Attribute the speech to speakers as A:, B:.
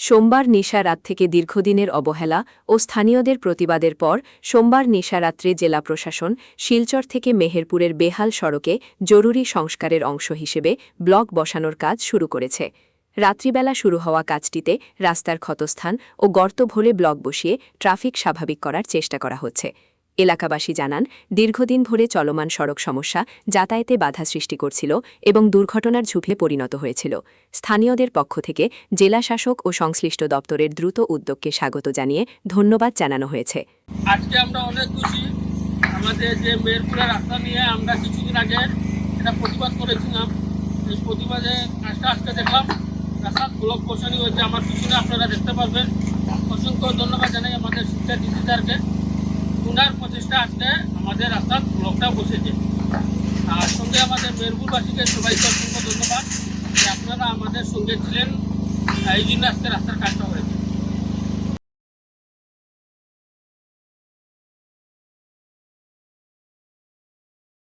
A: সোমবার নিশা রাত থেকে দীর্ঘদিনের অবহেলা ও স্থানীয়দের প্রতিবাদের পর সোমবার নিশারাত্রে জেলা প্রশাসন শিলচর থেকে মেহেরপুরের বেহাল সড়কে জরুরি সংস্কারের অংশ হিসেবে ব্লক বসানোর কাজ শুরু করেছে। রাত্রিবেলা শুরু হওয়া কাজটিতে রাস্তার ক্ষতস্থান ও গর্ত ভরে ব্লক বসিয়ে ট্রাফিক স্বাভাবিক করার চেষ্টা করা হচ্ছে। এলাকাবাসী জানান, দীর্ঘদিন ধরে চলমান সড়ক সমস্যা যাতায়াতে বাধা সৃষ্টি করছিল এবং দুর্ঘটনার ঝুঁকিতে পরিণত হয়েছিল। স্থানীয়দের পক্ষ থেকে জেলা শাসক ও সংশ্লিষ্ট দপ্তরের দ্রুত উদ্যোগকে স্বাগত জানিয়ে ধন্যবাদ জানানো হয়েছে।
B: আজকে আমরা অনেক খুশি। আমাদের যে মেহেরপুরের রাস্তা নিয়ে আমরা কিছুদিন আগে এটা প্রতিবাদ করেছিলাম। এই প্রতিবাদে আজকে দেখলাম রাস্তা ব্লক বসানো হয়েছে। আমার পিছনে আপনারা দেখতে পারবেন। অসংখ্য ধন্যবাদ জানাই আমাদের শিক্ষা ডিসি স্যারকে। ওনার প্রচেষ্টা আজকে আমাদের রাস্তার ব্লকটা বসেছে। আর সঙ্গে আমাদের মেহেরপুরবাসীকে সবাইকে অসংখ্য ধন্যবাদ যে আপনারা আমাদের সঙ্গে ছিলেন। এই জন্য আজকে রাস্তার কাজটা হয়েছে।